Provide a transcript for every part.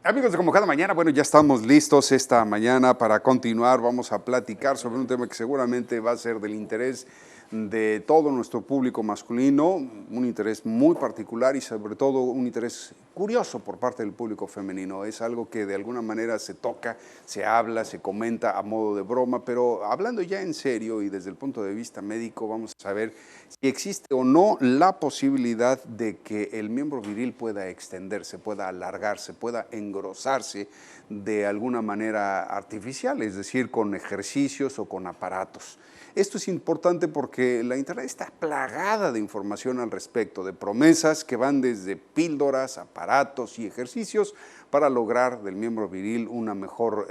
Amigos de Como Cada Mañana, bueno, ya estamos listos esta mañana para continuar. Vamos a platicar sobre un tema que seguramente va a ser del interés de todo nuestro público masculino, un interés muy particular y sobre todo un interés curioso por parte del público femenino. Es algo que de alguna manera se toca, se habla, se comenta a modo de broma, pero hablando ya en serio y desde el punto de vista médico, vamos a saber si existe o no la posibilidad de que el miembro viril pueda extenderse, pueda alargarse, pueda engrosarse de alguna manera artificial, es decir, con ejercicios o con aparatos. Esto es importante porque la Internet está plagada de información al respecto, de promesas que van desde píldoras, aparatos y ejercicios para lograr del miembro viril un mejor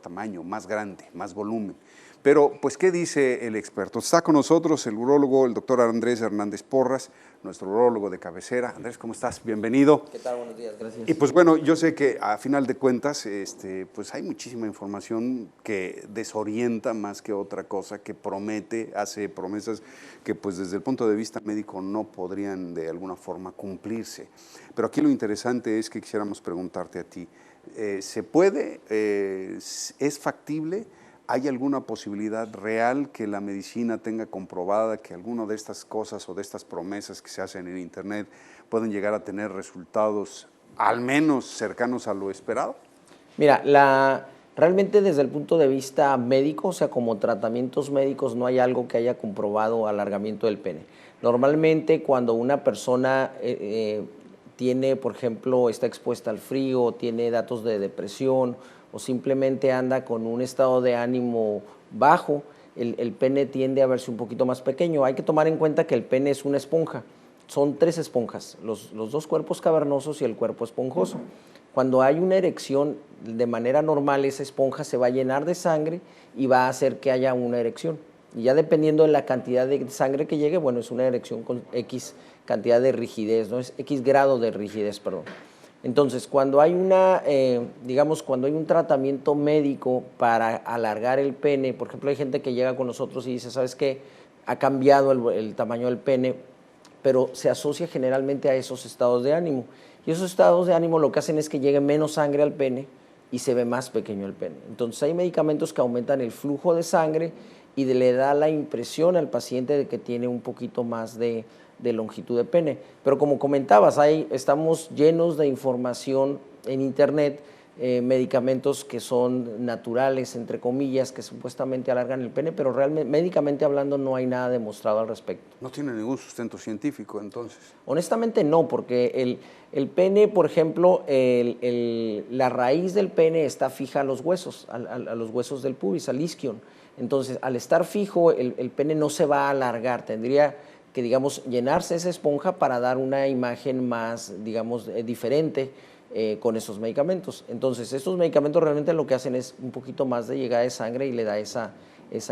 tamaño, más grande, más volumen. Pero, pues, ¿qué dice el experto? Está con nosotros el urólogo, el doctor Andrés Hernández Porras, nuestro urólogo de cabecera. Andrés, ¿cómo estás? Bienvenido. ¿Qué tal? Buenos días, gracias. Y pues bueno, yo sé que a final de cuentas, pues hay muchísima información que desorienta más que otra cosa, que promete, hace promesas que pues desde el punto de vista médico no podrían de alguna forma cumplirse. Pero aquí lo interesante es que quisiéramos preguntarte a ti, ¿se puede? ¿Es factible? ¿Hay alguna posibilidad real que la medicina tenga comprobada que alguna de estas cosas o de estas promesas que se hacen en Internet pueden llegar a tener resultados al menos cercanos a lo esperado? Mira, realmente desde el punto de vista médico, o sea, como tratamientos médicos, no hay algo que haya comprobado alargamiento del pene. Normalmente cuando una persona tiene, por ejemplo, está expuesta al frío, tiene datos de depresión o simplemente anda con un estado de ánimo bajo, el pene tiende a verse un poquito más pequeño. Hay que tomar en cuenta que el pene es una esponja. Son tres esponjas, los dos cuerpos cavernosos y el cuerpo esponjoso. Cuando hay una erección, de manera normal esa esponja se va a llenar de sangre y va a hacer que haya una erección. Y ya dependiendo de la cantidad de sangre que llegue, bueno, es una erección con X cantidad de rigidez, ¿no? Es X grado de rigidez, perdón. Entonces, cuando hay cuando hay un tratamiento médico para alargar el pene, por ejemplo, hay gente que llega con nosotros y dice, ¿sabes qué? Ha cambiado el tamaño del pene, pero se asocia generalmente a esos estados de ánimo. Y esos estados de ánimo lo que hacen es que llegue menos sangre al pene y se ve más pequeño el pene. Entonces hay medicamentos que aumentan el flujo de sangre y le da la impresión al paciente de que tiene un poquito más de longitud de pene. Pero como comentabas, estamos llenos de información en Internet, medicamentos que son naturales, entre comillas, que supuestamente alargan el pene, pero realmente, médicamente hablando, no hay nada demostrado al respecto. No tiene ningún sustento científico, entonces. Honestamente no, porque el pene, por ejemplo, la raíz del pene está fija a los huesos, a los huesos del pubis, al isquion. Entonces, al estar fijo, el pene no se va a alargar, tendría que, digamos, llenarse esa esponja para dar una imagen más, digamos, diferente con esos medicamentos. Entonces, estos medicamentos realmente lo que hacen es un poquito más de llegada de sangre y le da esa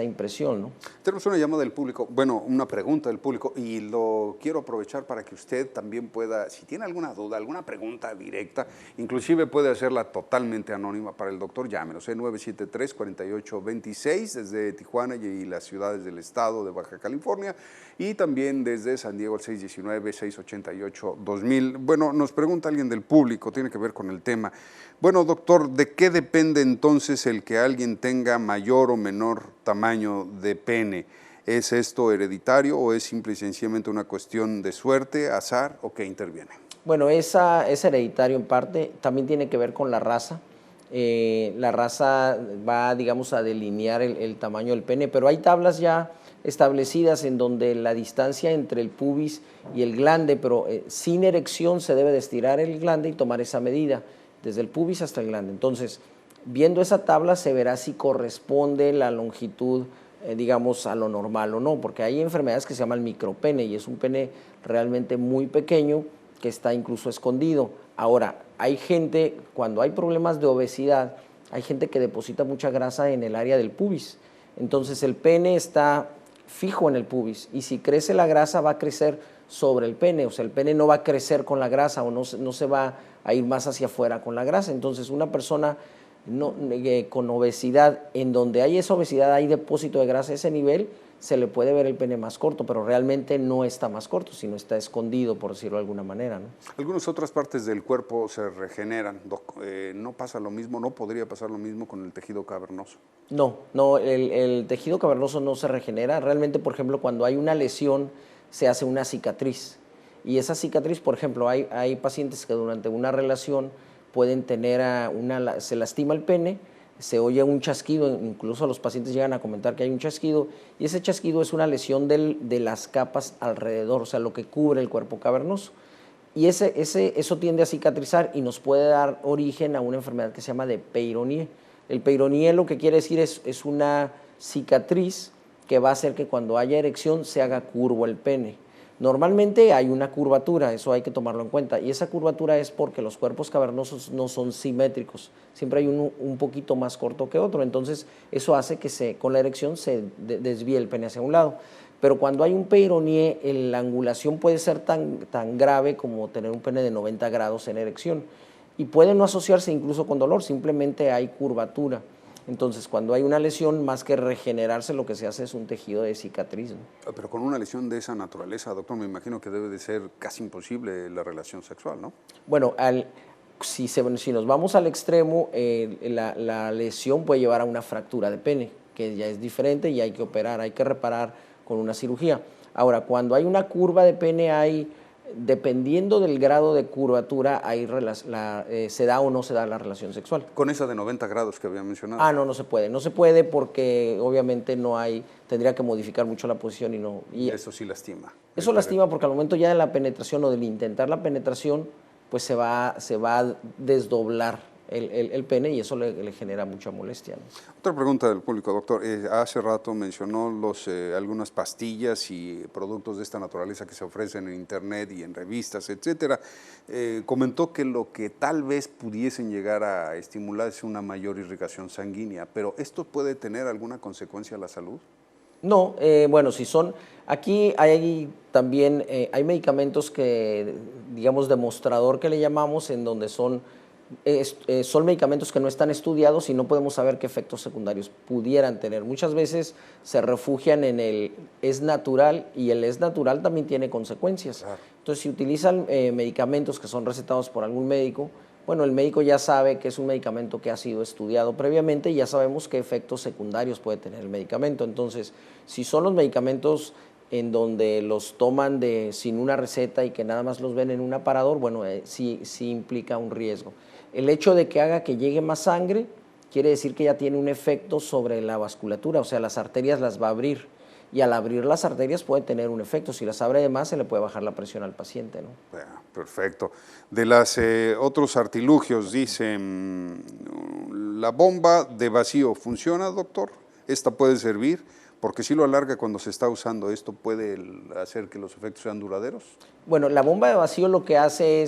impresión, ¿no? Tenemos una llamada del público, bueno, una pregunta del público, y lo quiero aprovechar para que usted también pueda, si tiene alguna duda, alguna pregunta directa, inclusive puede hacerla totalmente anónima para el doctor, llámenos, 973-4826 desde Tijuana y las ciudades del estado de Baja California, y también desde San Diego al 619-688-2000. Bueno, nos pregunta alguien del público, tiene que ver con el tema. Bueno, doctor, ¿de qué depende entonces el que alguien tenga mayor o menor tamaño de pene? ¿Es esto hereditario o es simple y sencillamente una cuestión de suerte, azar o qué interviene? Bueno, es hereditario en parte, también tiene que ver con la raza. La raza va, digamos, a delinear el tamaño del pene, pero hay tablas ya establecidas en donde la distancia entre el pubis y el glande, pero sin erección se debe de estirar el glande y tomar esa medida, desde el pubis hasta el glande. Entonces, viendo esa tabla se verá si corresponde la longitud, digamos, a lo normal o no, porque hay enfermedades que se llaman micropene y es un pene realmente muy pequeño que está incluso escondido. Ahora, hay gente, cuando hay problemas de obesidad, hay gente que deposita mucha grasa en el área del pubis. Entonces el pene está fijo en el pubis y si crece la grasa va a crecer sobre el pene, o sea, el pene no va a crecer con la grasa o no se va a ir más hacia afuera con la grasa. Entonces una persona con obesidad, en donde hay esa obesidad, hay depósito de grasa a ese nivel, se le puede ver el pene más corto, pero realmente no está más corto, sino está escondido, por decirlo de alguna manera, ¿no? Algunas otras partes del cuerpo se regeneran, Doc. ¿No pasa lo mismo, no podría pasar lo mismo con el tejido cavernoso? No, no, el tejido cavernoso no se regenera. Realmente, por ejemplo, cuando hay una lesión, se hace una cicatriz. Y esa cicatriz, por ejemplo, hay pacientes que durante una relación pueden tener se lastima el pene, se oye un chasquido, incluso los pacientes llegan a comentar que hay un chasquido, y ese chasquido es una lesión de las capas alrededor, o sea, lo que cubre el cuerpo cavernoso. Y eso tiende a cicatrizar y nos puede dar origen a una enfermedad que se llama de Peyronie. El Peyronie lo que quiere decir es una cicatriz que va a hacer que cuando haya erección se haga curvo el pene. Normalmente hay una curvatura, eso hay que tomarlo en cuenta, y esa curvatura es porque los cuerpos cavernosos no son simétricos, siempre hay uno un poquito más corto que otro, entonces eso hace que con la erección se desvíe el pene hacia un lado. Pero cuando hay un Peyronie, la angulación puede ser tan grave como tener un pene de 90 grados en erección, y puede no asociarse incluso con dolor, simplemente hay curvatura. Entonces, cuando hay una lesión, más que regenerarse, lo que se hace es un tejido de cicatriz, ¿no? Pero con una lesión de esa naturaleza, doctor, me imagino que debe de ser casi imposible la relación sexual, ¿no? Bueno, si nos vamos al extremo, la lesión puede llevar a una fractura de pene, que ya es diferente y hay que operar, hay que reparar con una cirugía. Ahora, cuando hay una curva de pene, dependiendo del grado de curvatura, se da o no se da la relación sexual. Con esa de 90 grados que había mencionado. No, no se puede. No se puede porque obviamente tendría que modificar mucho la posición y eso sí lastima. Eso lastima porque al momento ya de la penetración o del intentar la penetración, pues se va a desdoblar el pene y eso le genera mucha molestia, ¿no? Otra pregunta del público, doctor. Hace rato mencionó algunas pastillas y productos de esta naturaleza que se ofrecen en internet y en revistas, etcétera. Comentó que lo que tal vez pudiesen llegar a estimular es una mayor irrigación sanguínea, pero ¿esto puede tener alguna consecuencia a la salud? No, bueno, aquí hay también, hay medicamentos que, digamos, demostrador que le llamamos, en donde son medicamentos que no están estudiados y no podemos saber qué efectos secundarios pudieran tener. Muchas veces se refugian en el es natural y el es natural también tiene consecuencias. Claro. Entonces, si utilizan medicamentos que son recetados por algún médico, bueno, el médico ya sabe que es un medicamento que ha sido estudiado previamente y ya sabemos qué efectos secundarios puede tener el medicamento. Entonces, si son los medicamentos en donde los toman sin una receta y que nada más los ven en un aparador, bueno, sí implica un riesgo. El hecho de que haga que llegue más sangre quiere decir que ya tiene un efecto sobre la vasculatura, o sea, las arterias las va a abrir. Y al abrir las arterias puede tener un efecto. Si las abre de más, se le puede bajar la presión al paciente, ¿no? Perfecto. De los otros artilugios, dicen, ¿la bomba de vacío funciona, doctor? ¿Esta puede servir? Porque si lo alarga cuando se está usando, ¿esto puede hacer que los efectos sean duraderos? Bueno, la bomba de vacío lo que hace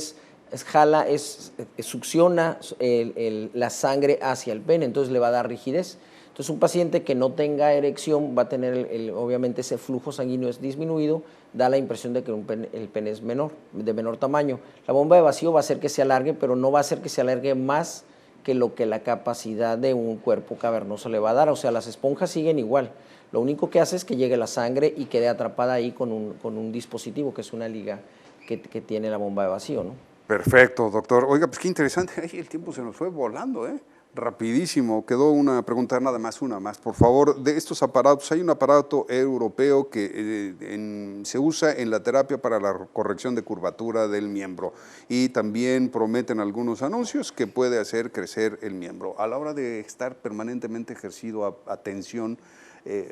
succiona la sangre hacia el pene, entonces le va a dar rigidez. Entonces, un paciente que no tenga erección va a tener, obviamente, ese flujo sanguíneo es disminuido, da la impresión de que el pene es de menor tamaño. La bomba de vacío va a hacer que se alargue, pero no va a hacer que se alargue más que lo que la capacidad de un cuerpo cavernoso le va a dar. O sea, las esponjas siguen igual. Lo único que hace es que llegue la sangre y quede atrapada ahí con un dispositivo, que es una liga que tiene la bomba de vacío, ¿no? Perfecto, doctor. Oiga, pues qué interesante. El tiempo se nos fue volando, ¿eh? Rapidísimo. Quedó una pregunta, una más. Por favor, de estos aparatos, hay un aparato europeo que se usa en la terapia para la corrección de curvatura del miembro y también prometen algunos anuncios que puede hacer crecer el miembro. A la hora de estar permanentemente ejercido a tensión,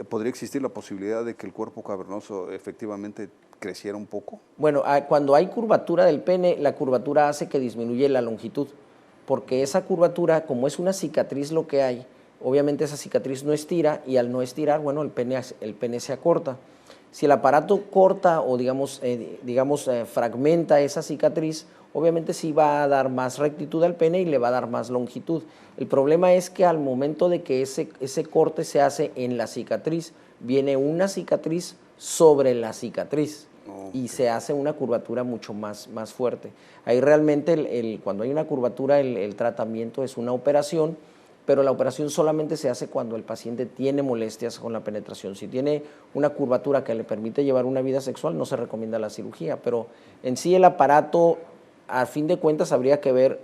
¿podría existir la posibilidad de que el cuerpo cavernoso efectivamente creciera un poco? Bueno, cuando hay curvatura del pene, la curvatura hace que disminuye la longitud, porque esa curvatura, como es una cicatriz lo que hay, obviamente esa cicatriz no estira y al no estirar, bueno, el pene se acorta. Si el aparato corta o fragmenta esa cicatriz, obviamente sí va a dar más rectitud al pene y le va a dar más longitud. El problema es que al momento de que ese corte se hace en la cicatriz, viene una cicatriz sobre la cicatriz. Y se hace una curvatura mucho más fuerte. Ahí realmente, cuando hay una curvatura, el tratamiento es una operación pero la operación solamente se hace cuando el paciente tiene molestias con la penetración. Si tiene una curvatura que le permite llevar una vida sexual, no se recomienda la cirugía, pero en sí el aparato, a fin de cuentas, habría que ver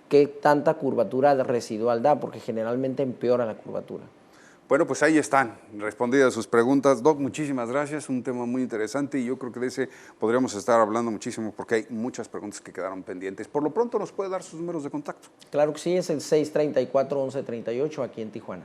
qué tanta curvatura residual da, porque generalmente empeora la curvatura. Bueno, pues ahí están, respondidas sus preguntas. Doc, muchísimas gracias, un tema muy interesante y yo creo que de ese podríamos estar hablando muchísimo porque hay muchas preguntas que quedaron pendientes. Por lo pronto, ¿nos puede dar sus números de contacto? Claro que sí, es el 634-1138 aquí en Tijuana.